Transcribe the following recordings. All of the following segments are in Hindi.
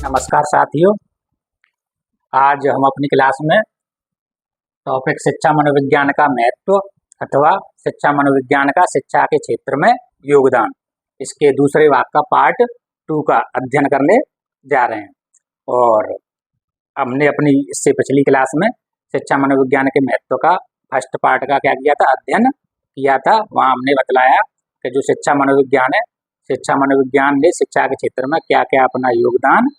नमस्कार साथियों। आज हम अपनी क्लास में टॉपिक शिक्षा मनोविज्ञान का महत्व अथवा शिक्षा मनोविज्ञान का शिक्षा के क्षेत्र में योगदान, इसके दूसरे भाग का पार्ट 2 का अध्ययन करने जा रहे हैं। और हमने अपनी इससे पिछली क्लास में शिक्षा मनोविज्ञान के महत्व का फर्स्ट पार्ट का क्या किया था, अध्ययन किया था। वहाँ हमने बतलाया कि जो शिक्षा मनोविज्ञान है, शिक्षा मनोविज्ञान ने शिक्षा के क्षेत्र में क्या क्या अपना योगदान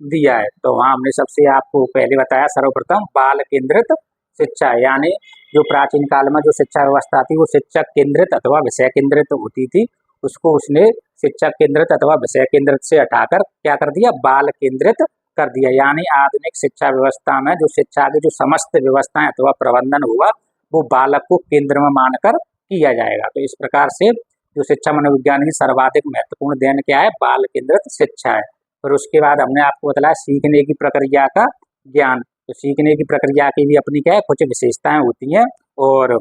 दिया है। तो वहाँ हमने सबसे आपको पहले बताया, सर्वप्रथम बाल केंद्रित शिक्षा, यानी जो प्राचीन काल में जो शिक्षा व्यवस्था थी वो शिक्षक केंद्रित अथवा विषय केंद्रित होती थी, उसको उसने शिक्षक केंद्रित अथवा विषय केंद्रित से हटाकर क्या कर दिया, बाल केंद्रित कर दिया। यानी आधुनिक शिक्षा व्यवस्था में जो शिक्षा की जो समस्त व्यवस्थाएं अथवा प्रबंधन हुआ वो बालक को केंद्र में मानकर किया जाएगा। तो इस प्रकार से जो शिक्षा मनोविज्ञान की सर्वाधिक महत्वपूर्ण देन क्या है, बाल केंद्रित शिक्षा है। फिर उसके बाद हमने आपको बताया सीखने की प्रक्रिया का ज्ञान। तो सीखने की प्रक्रिया की भी अपनी क्या है, कुछ विशेषताएं होती हैं और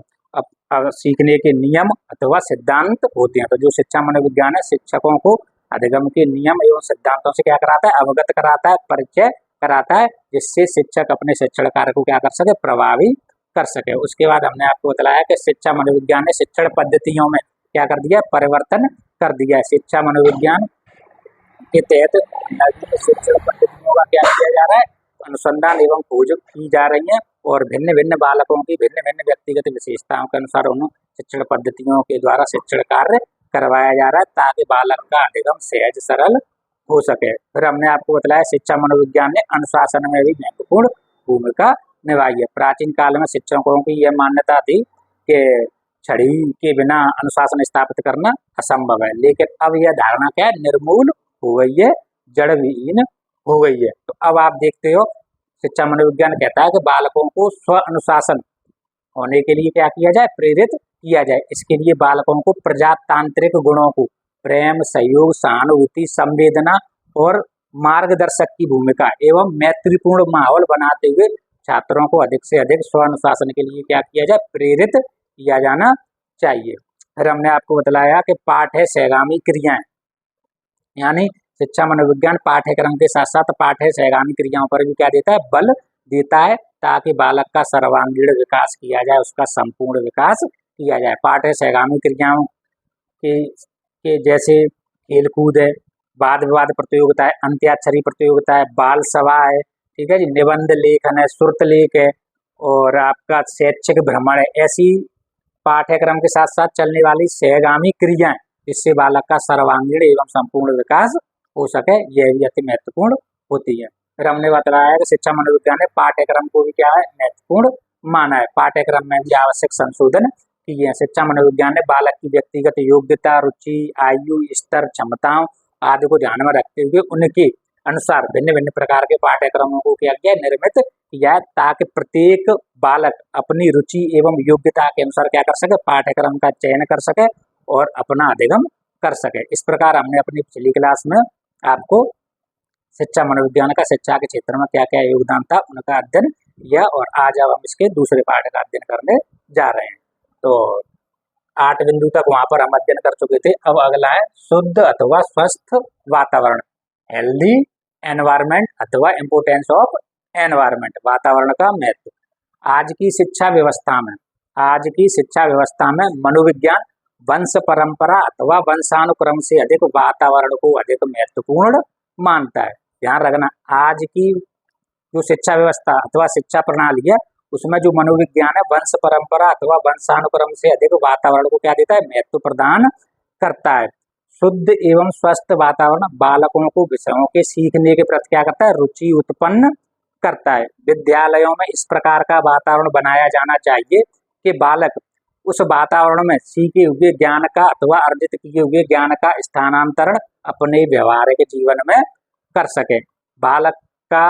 सीखने के नियम अथवा सिद्धांत होते हैं। तो जो शिक्षा मनोविज्ञान है शिक्षकों को अधिगम के नियम एवं सिद्धांतों से क्या कराता है, अवगत कराता है, परिचय कराता है, जिससे शिक्षक अपने शिक्षण कार्य को क्या कर सके, प्रभावी कर सके। उसके बाद हमने आपको बताया कि शिक्षा मनोविज्ञान ने शिक्षण पद्धतियों में क्या कर दिया, परिवर्तन कर दिया है। शिक्षा मनोविज्ञान के तहत नवीन शिक्षण पद्धतियों का क्या किया जा रहा है, अनुसंधान एवं खोज की जा रही है और भिन्न भिन्न बालकों की भिन्न भिन्न व्यक्तिगत विशेषताओं के अनुसार उन शिक्षण पद्धतियों के द्वारा शिक्षण कार्य करवाया जा रहा है ताकि बालक का अधिगम सहज सरल हो सके। फिर हमने आपको बताया शिक्षा मनोविज्ञान ने अनुशासन में भी महत्वपूर्ण भूमिका निभाई है। प्राचीन काल में शिक्षकों की यह मान्यता थी कि छड़ी के बिना अनुशासन स्थापित करना असंभव है, लेकिन अब यह धारणा क्या है, निर्मूल हो गई है, जड़ विहीन हो गई है। तो अब आप देखते हो शिक्षा मनोविज्ञान कहता है कि बालकों को स्व अनुशासन होने के लिए क्या किया जाए, प्रेरित किया जाए। इसके लिए बालकों को प्रजातांत्रिक गुणों को प्रेम, सहयोग, सहानुभूति, संवेदना और मार्गदर्शक की भूमिका एवं मैत्रीपूर्ण माहौल बनाते हुए छात्रों को अधिक से अधिक स्व अनुशासन के लिए क्या किया जाए, प्रेरित किया जाना चाहिए। फिर हमने आपको बतलाया कि पाठ है सहगामी क्रियाएं, यानी शिक्षा मनोविज्ञान पाठ्यक्रम के साथ साथ पाठ्य सहगामी क्रियाओं पर भी क्या देता है, बल देता है ताकि बालक का सर्वांगीण विकास किया जाए, उसका संपूर्ण विकास किया जाए। पाठ्य सहगामी क्रियाओं के जैसे खेलकूद है, वाद विवाद प्रतियोगिता है, अंत्याक्षरी प्रतियोगिता है, बाल सभा है, ठीक है जी, निबंध लेखन है, श्रुत लेख है और आपका शैक्षिक भ्रमण है। ऐसी पाठ्यक्रम के साथ साथ चलने वाली सहगामी क्रियाएं जिससे बालक का सर्वांगीण एवं संपूर्ण विकास हो सके, यह भी अति महत्वपूर्ण होती है। फिर हमने बताया कि शिक्षा मनोविज्ञान ने पाठ्यक्रम को भी क्या है, महत्वपूर्ण माना है। पाठ्यक्रम में भी आवश्यक संशोधन किए हैं। शिक्षा मनोविज्ञान ने बालक की व्यक्तिगत योग्यता, रुचि, आयु स्तर, क्षमताओं आदि को ध्यान में रखते हुए उनके अनुसार भिन्न भिन्न प्रकार के पाठ्यक्रमों को क्या किया, निर्मित किया, ताकि प्रत्येक बालक अपनी रुचि एवं योग्यता के अनुसार क्या कर सके, पाठ्यक्रम का चयन कर सके और अपना अधिगम कर सके। इस प्रकार हमने अपनी पिछली क्लास में आपको शिक्षा मनोविज्ञान का शिक्षा के क्षेत्र में क्या क्या योगदान था उनका अध्ययन किया और आज अब हम इसके दूसरे पाठ का अध्ययन करने जा रहे हैं। तो 8 बिंदु तक वहां पर हम अध्ययन कर चुके थे। अब अगला है शुद्ध अथवा स्वस्थ वातावरण, हेल्दी एनवायरमेंट अथवा इम्पोर्टेंस ऑफ एनवायरमेंट, वातावरण का महत्व। आज की शिक्षा व्यवस्था में मनोविज्ञान वंश परंपरा अथवा वंशानुक्रम से अधिक वातावरण को अधिक महत्वपूर्ण मानता है। ध्यान रखना, आज की जो शिक्षा व्यवस्था अथवा शिक्षा प्रणाली है उसमें जो मनोविज्ञान है वंश परंपरा अथवा वंशानुक्रम से अधिक वातावरण को क्या देता है, महत्व प्रदान करता है। शुद्ध एवं स्वस्थ वातावरण बालकों को विषयों के सीखने के प्रति क्या करता है, रुचि उत्पन्न करता है। विद्यालयों में इस प्रकार का वातावरण बनाया जाना चाहिए कि बालक उस वातावरण में सीखे हुए ज्ञान का अथवा अर्जित किए हुए ज्ञान का स्थानांतरण अपने व्यवहारिक जीवन में कर सके। बालक का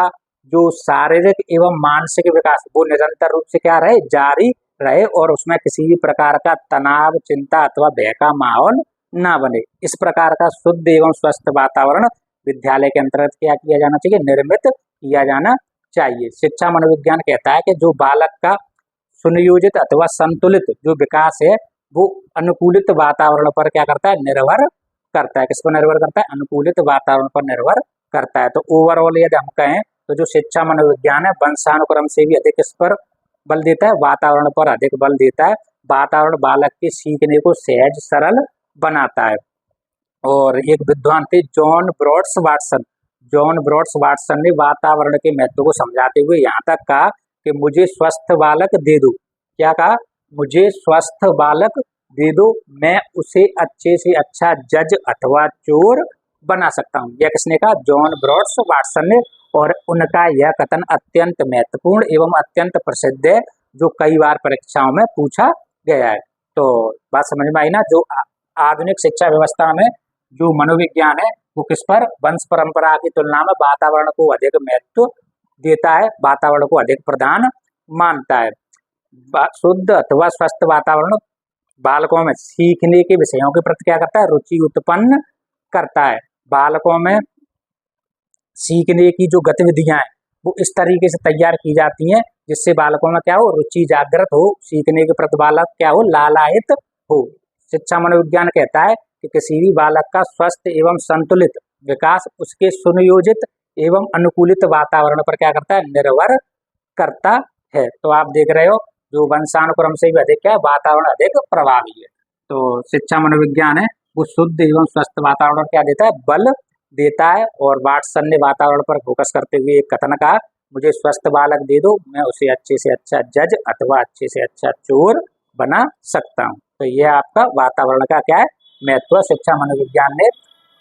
जो शारीरिक एवं मानसिक विकास वो निरंतर रूप से क्या रहे, जारी रहे और उसमें किसी भी प्रकार का तनाव, चिंता अथवा भय का माहौल ना बने। इस प्रकार का शुद्ध एवं स्वस्थ वातावरण विद्यालय के अंतर्गत क्या किया जाना चाहिए, निर्मित किया जाना चाहिए। शिक्षा मनोविज्ञान कहता है कि जो बालक का सुनियोजित अथवा संतुलित जो विकास है वो अनुकूलित वातावरण पर क्या करता है, निर्भर करता है। किस पर निर्भर करता है, अनुकूलित वातावरण पर निर्भर करता है। तो ओवरऑल यदि हम कहें तो जो शिक्षा मनोविज्ञान है वंशानुक्रम से भी अधिक इस पर बल देता है, वातावरण पर अधिक बल देता है। वातावरण बालक के सीखने को सहज सरल बनाता है। और एक विद्वान थे जॉन ब्रॉड्स वाटसन ने वातावरण के महत्व को समझाते हुए यहाँ तक कहा कि मुझे स्वस्थ बालक दे दो। क्या कहा? मुझे स्वस्थ बालक दे दो, मैं उसे अच्छे से अच्छा जज अथवा चोर बना सकता हूँ। यह किसने कहा? जॉन ब्रॉड्स वाटसन ने। और उनका यह कथन अत्यंत महत्वपूर्ण एवं अत्यंत प्रसिद्ध है, जो कई बार परीक्षाओं में पूछा गया है। तो बात समझ में आई ना? जो आधुनिक शिक्षा व्यवस्था में जो मनोविज्ञान है वो किस पर? वंश परंपरा की तुलना में वातावरण को अधिक महत्व देता है, वातावरण को अधिक प्रधान मानता है। शुद्ध अथवा स्वस्थ वातावरण बालकों में सीखने के विषयों के प्रति क्या करता है? रुचि उत्पन्न करता है। बालकों में सीखने की जो गतिविधियां हैं वो इस तरीके से तैयार की जाती हैं जिससे बालकों में क्या हो? रुचि जागृत हो, सीखने के प्रति बालक क्या हो? लालायित हो। शिक्षा मनोविज्ञान कहता है कि किसी भी बालक का स्वस्थ एवं संतुलित विकास उसके सुनियोजित एवं अनुकूलित वातावरण पर क्या करता है? निर्भर करता है। तो आप देख रहे हो जो वंशानुक्रम से भी अधिक क्या है? वातावरण अधिक प्रभावी है। तो शिक्षा मनोविज्ञान है वो शुद्ध एवं स्वस्थ वातावरण क्या देता है? बल देता है। और वाटसन ने वातावरण पर फोकस करते हुए एक कथन कहा, मुझे स्वस्थ बालक दे दो, मैं उसे अच्छे से अच्छा जज अथवा अच्छे से अच्छा चोर बना सकता हूँ। तो यह आपका वातावरण का क्या है? महत्व शिक्षा मनोविज्ञान ने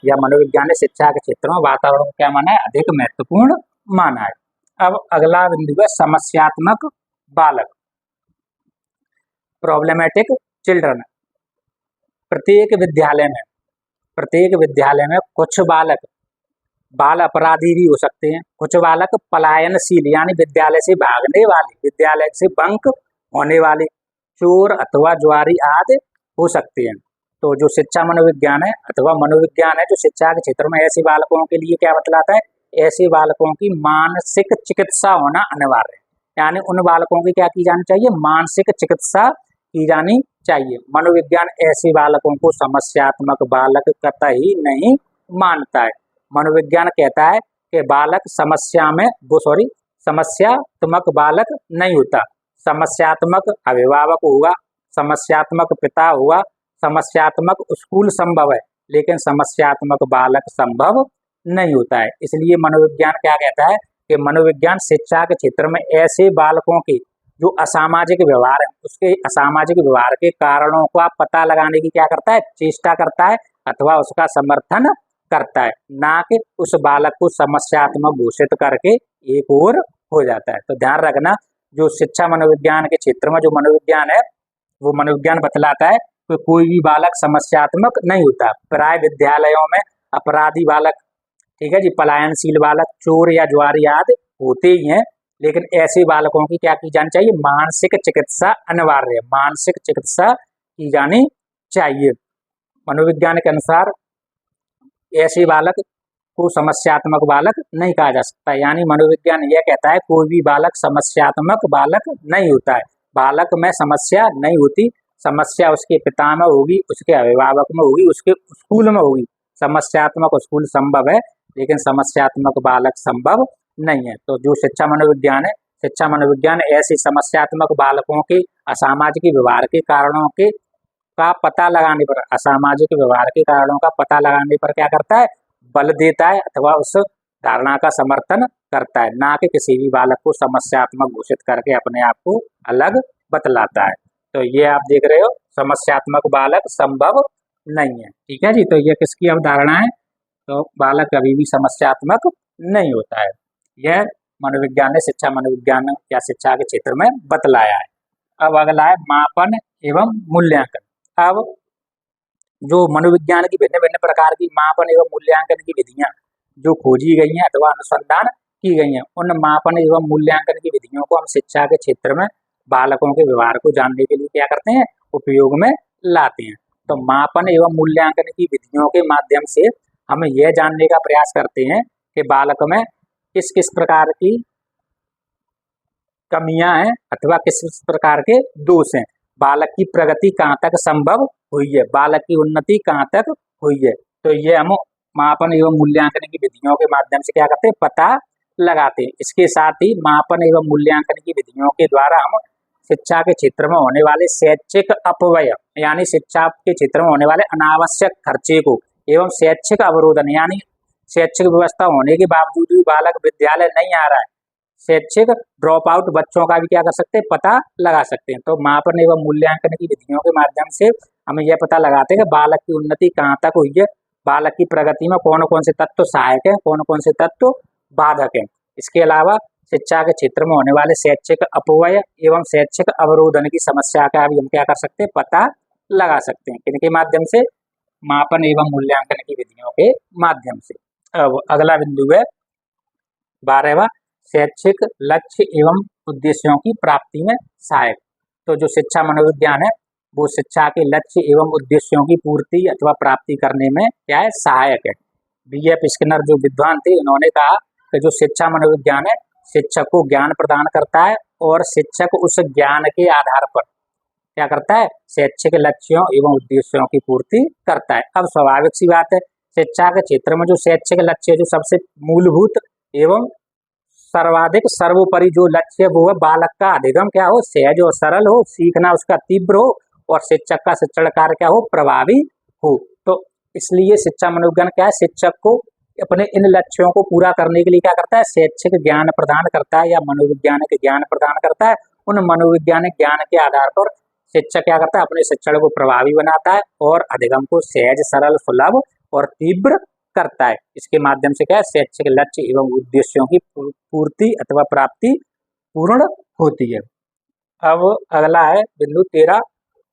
या मनोविज्ञान ने शिक्षा के क्षेत्र में वातावरण को क्या माना है? अधिक महत्वपूर्ण माना है। अब अगला बिंदु है समस्यात्मक बालक, प्रॉब्लमेटिक चिल्ड्रन। प्रत्येक विद्यालय में कुछ बालक बाल अपराधी भी हो सकते हैं, कुछ बालक पलायनशील यानी विद्यालय से भागने वाले, विद्यालय से बंक होने वाले, चोर अथवा जुआरी आदि हो सकते हैं। तो जो शिक्षा मनोविज्ञान है अथवा मनोविज्ञान है जो शिक्षा के क्षेत्र में ऐसे बालकों के लिए क्या बतलाता है? ऐसे बालकों की मानसिक चिकित्सा होना अनिवार्य है। यानी उन बालकों की क्या की जानी चाहिए? मानसिक चिकित्सा की जानी चाहिए। मनोविज्ञान ऐसे बालकों को समस्यात्मक बालक कतई नहीं मानता है। मनोविज्ञान कहता है कि बालक समस्यात्मक बालक नहीं होता। समस्यात्मक अभिभावक होगा, समस्यात्मक पिता होगा, समस्यात्मक स्कूल संभव है, लेकिन समस्यात्मक बालक संभव नहीं होता है। इसलिए मनोविज्ञान क्या कहता है कि मनोविज्ञान शिक्षा के क्षेत्र में ऐसे बालकों के जो असामाजिक व्यवहार है उसके असामाजिक व्यवहार के कारणों का पता लगाने की क्या करता है? चेष्टा करता है अथवा उसका समर्थन करता है, ना कि उस बालक को समस्यात्मक घोषित करके एक और हो जाता है। तो ध्यान रखना, जो शिक्षा मनोविज्ञान के क्षेत्र में जो मनोविज्ञान है वो मनोविज्ञान बतलाता है कि कोई भी बालक समस्यात्मक नहीं होता। प्राय विद्यालयों में अपराधी बालक, ठीक है जी, पलायनशील बालक, चोर या जुआरी आदि होते ही हैं, लेकिन ऐसे बालकों की क्या की जानी चाहिए? मानसिक चिकित्सा अनिवार्य है, मानसिक चिकित्सा की जानी चाहिए। मनोविज्ञान के अनुसार ऐसे बालक को समस्यात्मक बालक नहीं कहा जा सकता। यानी मनोविज्ञान यह कहता है कोई भी बालक समस्यात्मक बालक नहीं होता है। बालक में समस्या नहीं होती, समस्या उसके पिता में होगी, उसके अभिभावक में होगी, उसके स्कूल में होगी। समस्यात्मक स्कूल संभव है लेकिन समस्यात्मक बालक संभव नहीं है। तो जो शिक्षा मनोविज्ञान है, शिक्षा मनोविज्ञान ऐसे समस्यात्मक बालकों के असामाजिक व्यवहार के कारणों के का पता लगाने पर, असामाजिक व्यवहार के कारणों का पता लगाने पर क्या करता है? बल देता है अथवा उस धारणा का समर्थन करता है, ना कि किसी भी बालक को समस्यात्मक घोषित करके अपने आप को अलग बतलाता है। तो ये आप देख रहे हो समस्यात्मक बालक संभव नहीं है। ठीक है जी, तो ये किसकी अवधारणा है? तो बालक कभी भी समस्यात्मक नहीं होता है। यह मनोविज्ञान ने शिक्षा मनोविज्ञान या शिक्षा के क्षेत्र में बतलाया है। अब अगला है मापन एवं मूल्यांकन। अब जो मनोविज्ञान की भिन्न भिन्न प्रकार की मापन एवं मूल्यांकन की विधियां जो खोजी गई हैं अथवा अनुसंधान की गई हैं, उन मापन एवं मूल्यांकन की विधियों को हम शिक्षा के क्षेत्र में बालकों के व्यवहार को जानने के लिए क्या करते हैं? उपयोग में लाते हैं। तो मापन एवं मूल्यांकन की विधियों के माध्यम से हम यह जानने का प्रयास करते हैं कि बालक में किस किस प्रकार की कमियां हैं अथवा किस किस प्रकार के दोष हैं, बालक की प्रगति कहाँ तक संभव हुई है, बालक की उन्नति कहाँ तक हुई है। तो ये हम मापन एवं मूल्यांकन की विधियों के माध्यम से क्या करते हैं, पता लगाते हैं। इसके साथ ही मापन एवं मूल्यांकन की विधियों के द्वारा हम शिक्षा के क्षेत्र में होने वाले शैक्षिक अपव्यय यानी शिक्षा के क्षेत्र में होने वाले अनावश्यक खर्चे को एवं शैक्षिक अवरोधन यानी शैक्षिक व्यवस्था होने के बावजूद भी बालक विद्यालय नहीं आ रहा है, शैक्षिक ड्रॉप आउट बच्चों का भी क्या कर सकते हैं, पता लगा सकते हैं। तो मापन एवं मूल्यांकन की विधियों के माध्यम से हमें यह पता लगाते हैं कि बालक की उन्नति कहाँ तक हुई है, बालक की प्रगति में कौन कौन से तत्व सहायक है, कौन कौन से तत्व बाधक है। इसके अलावा शिक्षा के क्षेत्र में होने वाले शैक्षिक अपव्यय एवं शैक्षिक अवरोधन की समस्या का भी हम क्या कर सकते हैं, पता लगा सकते हैं। किनके माध्यम से, मापन एवं मूल्यांकन की विधियों के माध्यम से। अब अगला बिंदु है 12वां, शैक्षिक लक्ष्य एवं उद्देश्यों की प्राप्ति में सहायक। तो जो शिक्षा मनोविज्ञान है वो शिक्षा के लक्ष्य एवं उद्देश्यों की पूर्ति अथवा प्राप्ति करने में क्या है, सहायक है। B.F. स्किनर जो विद्वान थे, इन्होंने कहा कि जो शिक्षा मनोविज्ञान है शिक्षक को ज्ञान प्रदान करता है और शिक्षक उस ज्ञान के आधार पर क्या करता है, शैक्षिक लक्ष्यों एवं उद्देश्यों की पूर्ति करता है। अब स्वाभाविक सी बात है, शिक्षा के क्षेत्र में जो शैक्षिक लक्ष्य है, जो सबसे मूलभूत एवं सर्वाधिक सर्वोपरि जो लक्ष्य है वो है बालक का अधिगम क्या हो, सहज और सरल हो, सीखना उसका तीव्र हो और शिक्षक का शिक्षण कार्य क्या हो, प्रभावी हो। तो इसलिए शिक्षा मनोविज्ञान क्या है, शिक्षक को अपने इन लक्ष्यों को पूरा करने के लिए क्या करता है, शैक्षिक ज्ञान प्रदान करता है या मनोवैज्ञानिक ज्ञान प्रदान करता है। उन मनोवैज्ञानिक ज्ञान के आधार पर शिक्षक क्या करता है, अपने शिक्षण को प्रभावी बनाता है और अधिगम को सहज सरल सुलभ और तीव्र करता है। इसके माध्यम से क्या है, शैक्षिक लक्ष्य एवं उद्देश्यों की पूर्ति अथवा प्राप्ति पूर्ण होती है। अब अगला है बिंदु 13,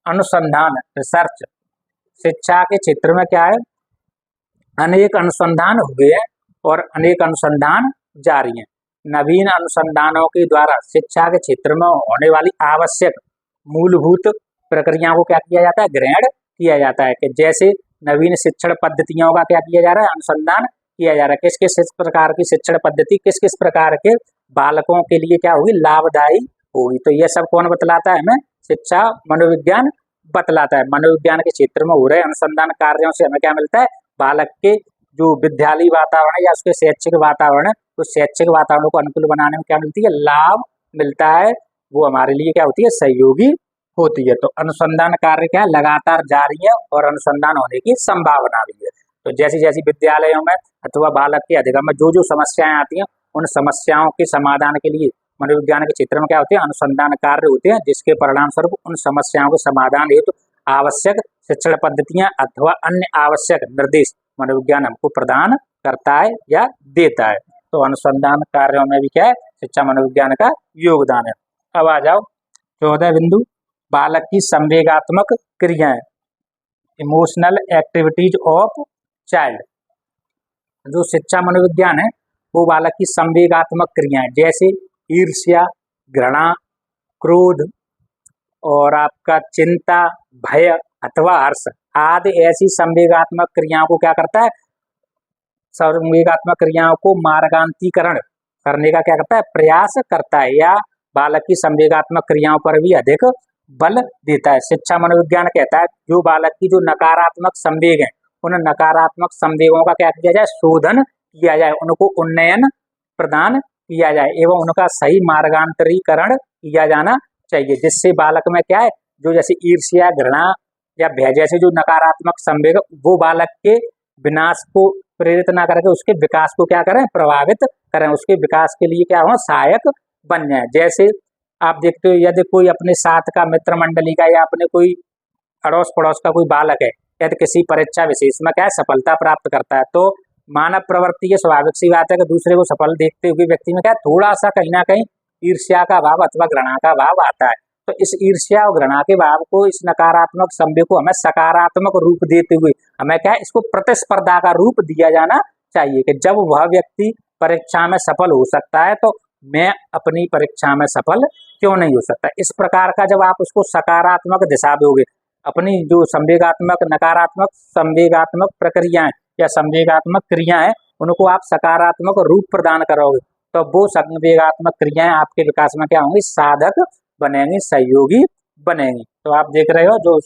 अनुसंधान रिसर्च। शिक्षा के क्षेत्र में क्या है, अनेक अनुसंधान हुए हैं और अनेक अनुसंधान जारी हैं। नवीन अनुसंधानों के द्वारा शिक्षा के क्षेत्र में होने वाली आवश्यक मूलभूत प्रक्रियाओं को क्या किया जाता है, ग्रहण किया जाता है। कि जैसे नवीन शिक्षण पद्धतियों का क्या किया जा रहा है, अनुसंधान किया जा रहा है। किस किस प्रकार की शिक्षण पद्धति किस किस प्रकार के बालकों के लिए क्या होगी, लाभदायी होगी। तो यह सब कौन बतलाता है हमें, शिक्षा मनोविज्ञान बतलाता है। मनोविज्ञान के क्षेत्र में हो रहे अनुसंधान कार्यों से हमें क्या मिलता है, बालक के जो विद्यालय वातावरण है या उसके शैक्षिक वातावरण है, तो शैक्षिक वातावरण को अनुकूल बनाने में क्या मिलती है, लाभ मिलता है। वो हमारे लिए क्या होती है, सहयोगी होती है। तो अनुसंधान कार्य क्या है, लगातार जारी है और अनुसंधान होने की संभावना भी है। तो जैसी जैसी विद्यालयों में अथवा बालक के अधिगम में जो जो समस्याएं आती हैं, उन समस्याओं के समाधान के लिए मनोविज्ञान के क्षेत्र में क्या होते हैं, अनुसंधान कार्य होते हैं, जिसके परिणाम स्वरूप उन समस्याओं के समाधान हेतु आवश्यक शिक्षण पद्धतियां अथवा अन्य आवश्यक निर्देश मनोविज्ञान हमको प्रदान करता है या देता है। तो अनुसंधान कार्यों में भी क्या है, शिक्षा मनोविज्ञान का योगदान है। अब आ जाओ 14 बिंदु, बालक की संवेगात्मक क्रियाएं, इमोशनल एक्टिविटीज ऑफ चाइल्ड। जो शिक्षा मनोविज्ञान है वो बालक की संवेगात्मक क्रियाएं जैसे ईर्ष्या, घृणा, क्रोध और आपका चिंता, भय अथवा हर्ष आदि ऐसी संवेगात्मक क्रियाओं को क्या करता है, संवेगात्मक क्रियाओं को मार्गांतीकरण करने का क्या करता है, प्रयास करता है या बालक की संवेगात्मक क्रियाओं पर भी अधिक बल देता है। शिक्षा मनोविज्ञान कहता है जो बालक की जो नकारात्मक संवेग है, उन नकारात्मक संवेगों का क्या किया जाए, शोधन किया जाए, उनको उन्नयन प्रदान किया जाए एवं उनका सही मार्गांतरीकरण किया जाना चाहिए, जिससे बालक में क्या है, जो जैसे ईर्ष्या, घृणा या भय जैसे जो नकारात्मक संवेग वो बालक के विनाश को प्रेरित ना करके उसके विकास को क्या करें, प्रभावित करें, उसके विकास के लिए क्या हो, सहायक बन जाए। जैसे आप देखते हो यदि कोई अपने साथ का मित्र मंडली का या अपने कोई अड़ोस पड़ोस का कोई बालक है, यदि किसी परीक्षा विशेष में क्या है सफलता प्राप्त करता है, तो मानव प्रवृत्ति की स्वाभाविक सी बात है कि दूसरे को सफल देखते हुए व्यक्ति में क्या थोड़ा सा कहीं ना कहीं ईर्ष्या का भाव अथवा घृणा का भाव आता है। तो इस ईर्ष्या और घृणा के भाव को, इस नकारात्मक संवेग को हमें सकारात्मक रूप देते हुए हमें क्या है, इसको प्रतिस्पर्धा का रूप दिया जाना चाहिए कि जब वह व्यक्ति परीक्षा में सफल हो सकता है तो मैं अपनी परीक्षा में सफल क्यों नहीं हो सकता। इस प्रकार का जब आप उसको सकारात्मक दिशा दोगे, अपनी जो संवेगात्मक नकारात्मक संवेगात्मक प्रक्रियाएं या संवेगात्मक क्रियाएं उनको आप सकारात्मक रूप प्रदान करोगे, तो वो संवेगात्मक क्रियाएं आपके विकास में क्या होंगी, साधक बनेंगी, सहयोगी बनेंगी। तो आप देख रहे हो जो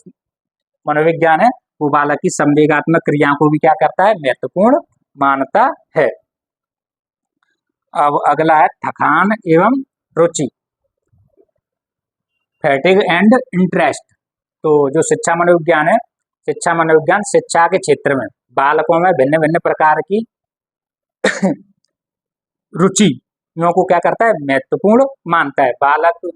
मनोविज्ञान है वो बालक की संवेगात्मक क्रियाओं को भी क्या करता है, महत्वपूर्ण मानता है। अब अगला है थकान एवं रुचि, फैटिग एंड इंटरेस्ट। तो जो शिक्षा मनोविज्ञान है, शिक्षा मनोविज्ञान शिक्षा के क्षेत्र में बालकों में भिन्न भिन्न प्रकार की रुचियों को क्या करता है, महत्वपूर्ण मानता है। बालक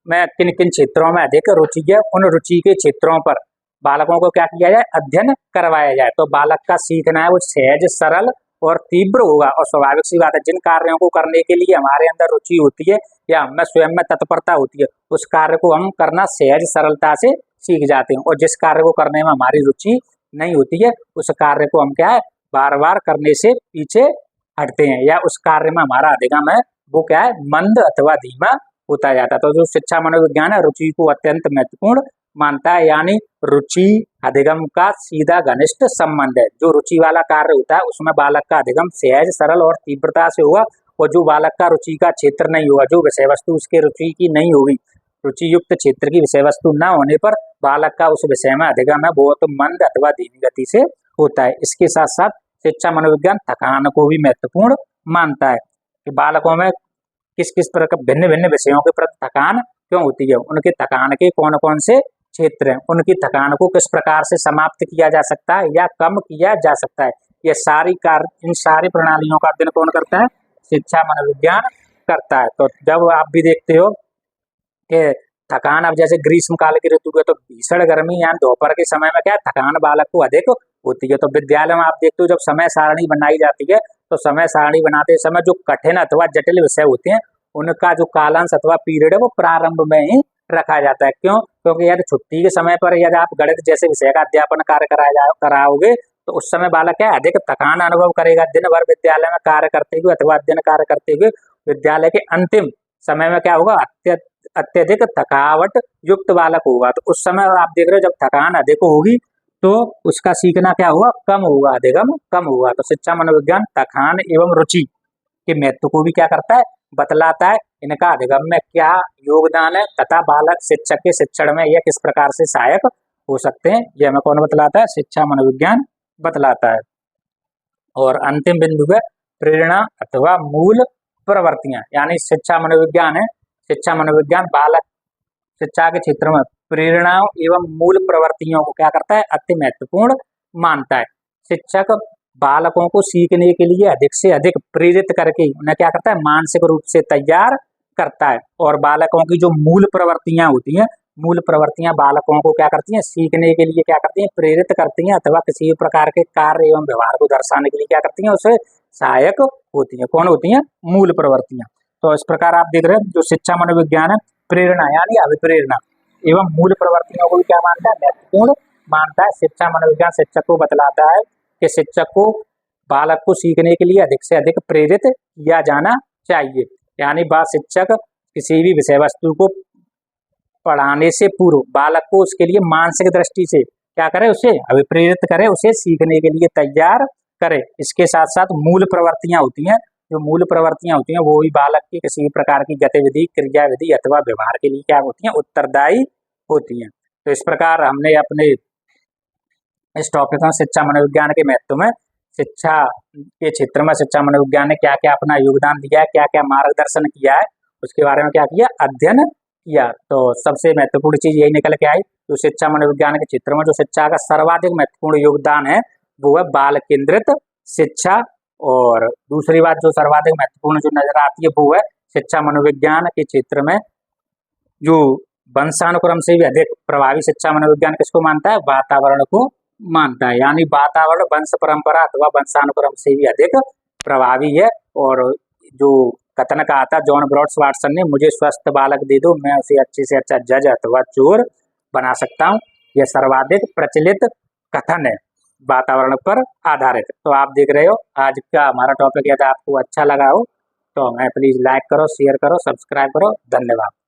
में किन किन क्षेत्रों में अधिक रुचि है, उन रुचि के क्षेत्रों पर बालकों को क्या किया जाए, अध्ययन करवाया जाए। तो बालक का सीखना है वो सहज, सरल और तीव्र होगा। और स्वाभाविक सी बात है, जिन कार्यों को करने के लिए हमारे अंदर रुचि होती है या हमें स्वयं में तत्परता होती है, उस कार्य को हम करना सहज सरलता से सीख जाते हैं। और जिस कार्य को करने में हमारी रुचि नहीं होती है, उस कार्य को हम क्या है, बार बार करने से पीछे हटते हैं, या उस कार्य में हमारा अधिगम है वो क्या है, मंद अथवा धीमा होता जाता है। तो जो शिक्षा मनोविज्ञान है रुचि को अत्यंत महत्वपूर्ण मानता है, यानी रुचि अधिगम का सीधा घनिष्ठ संबंध है। जो रुचि वाला कार्य होता है उसमें बालक का अधिगम सहज, सरल और तीव्रता से होगा। और जो बालक का रुचि का क्षेत्र नहीं होगा, जो विषय वस्तु उसके रुचि की नहीं होगी, रुचि युक्त क्षेत्र की विषय वस्तु न होने पर बालक का उस विषय में अधिगम है बहुत मंद अथवा धीमी गति से होता है। इसके साथ साथ शिक्षा मनोविज्ञान थकान को भी महत्वपूर्ण मानता है कि बालकों में किस किस प्रकार भिन्न भिन्न विषयों के प्रति थकान क्यों होती है, उनके थकान के कौन कौन से क्षेत्र हैं, उनकी थकान को किस प्रकार से समाप्त किया जा सकता है या कम किया जा सकता है। ये सारी इन सारी प्रणालियों का अध्ययन कौन करता है, शिक्षा मनोविज्ञान करता है। तो जब आप भी देखते हो कि थकान, अब जैसे ग्रीष्म काल की ऋतु है तो भीषण गर्मी या दोपहर के समय में क्या थकान बालक को अधिक होती है। तो विद्यालय में आप देखते हो जब समय सारणी बनाई जाती है तो समय सारणी बनाते समय जो कठिन अथवा जटिल विषय होते हैं उनका जो कालांश अथवा पीरियड है वो प्रारंभ में ही रखा जाता है। क्यों? क्योंकि यदि छुट्टी के समय पर यदि आप गणित जैसे विषय का अध्यापन कार्य कराओगे तो उस समय बालक क्या अधिक थकान अनुभव करेगा। दिन भर विद्यालय में कार्य करते हुए अथवा अध्ययन कार्य करते हुए विद्यालय के अंतिम समय में क्या होगा, अत्यधिक थकावट युक्त बालक होगा। तो उस समय आप देख रहे हो जब थकान अधिक होगी तो उसका सीखना क्या होगा, कम होगा, अधिगम कम होगा। तो शिक्षा मनोविज्ञान थकान एवं रुचि के महत्व को भी क्या करता है, बतलाता है। इनका अधिगम में क्या योगदान है तथा बालक शिक्षक के शिक्षण में यह किस प्रकार से सहायक हो सकते हैं, यह हमें कौन बतलाता है, शिक्षा मनोविज्ञान बतलाता है। और अंतिम बिंदु है प्रेरणा अथवा मूल प्रवृत्तियां, यानी शिक्षा मनोविज्ञान है, शिक्षा मनोविज्ञान बालक शिक्षा के क्षेत्र में प्रेरणाओं एवं मूल प्रवृत्तियों को क्या करता है, अति महत्वपूर्ण मानता है। शिक्षक बालकों को सीखने के लिए अधिक से अधिक प्रेरित करके उन्हें क्या करता है, मानसिक रूप से तैयार करता है। और बालकों की जो मूल प्रवृत्तियां होती हैं, मूल प्रवृत्तियां बालकों को क्या करती हैं, सीखने के लिए क्या करती हैं, प्रेरित करती हैं अथवा किसी भी प्रकार के कार्य एवं व्यवहार को दर्शाने के लिए क्या करती हैं, उसे सहायक होती हैं। कौन होती हैं, मूल प्रवृत्तियां। तो इस प्रकार आप देख रहे हैं जो शिक्षा मनोविज्ञान है प्रेरणा यानी अभिप्रेरणा एवं मूल प्रवृत्तियों को भी क्या मानता है, महत्वपूर्ण मानता है। शिक्षा मनोविज्ञान शिक्षक को बतलाता है कि शिक्षक को बालक को सीखने के लिए अधिक से अधिक प्रेरित किया जाना चाहिए। यानी शिक्षक किसी भी विषय वस्तु को पढ़ाने से पूर्व बालक को उसके लिए मानसिक दृष्टि से क्या करे, उसे अभिप्रेरित करे, उसे सीखने के लिए तैयार करे। इसके साथ साथ मूल प्रवृत्तियां होती हैं, जो मूल प्रवृत्तियां होती हैं वो भी बालक की किसी भी प्रकार की गतिविधि, क्रियाविधि अथवा व्यवहार के लिए क्या होती हैं, उत्तरदायी होती हैं। तो इस प्रकार हमने अपने इस टॉपिक में शिक्षा मनोविज्ञान के महत्व में, शिक्षा के क्षेत्र में शिक्षा मनोविज्ञान ने क्या क्या अपना योगदान दिया है, क्या क्या मार्गदर्शन किया है, उसके बारे में क्या किया, अध्ययन किया। तो सबसे महत्वपूर्ण चीज यही निकल के आई, जो शिक्षा मनोविज्ञान के क्षेत्र में जो शिक्षा का सर्वाधिक महत्वपूर्ण योगदान है वो है बाल केंद्रित शिक्षा। और दूसरी बात जो सर्वाधिक महत्वपूर्ण जो नजर आती है वो है शिक्षा मनोविज्ञान के क्षेत्र में जो वंशानुक्रम से भी अधिक प्रभावी शिक्षा मनोविज्ञान किसको मानता है, वातावरण को मानता है। यानी वातावरण वंश परंपरा अथवा वंशानुक्रम से भी अधिक प्रभावी है। और जो कथन कहा था जॉन ब्रॉड्स वाटसन ने, मुझे स्वस्थ बालक दे दो, मैं उसे अच्छे से अच्छा जज अथवा चोर बना सकता हूँ, यह सर्वाधिक प्रचलित कथन है वातावरण पर आधारित। तो आप देख रहे हो आज का हमारा टॉपिक यदि आपको अच्छा लगा हो तो हमें प्लीज लाइक करो, शेयर करो, सब्सक्राइब करो। धन्यवाद।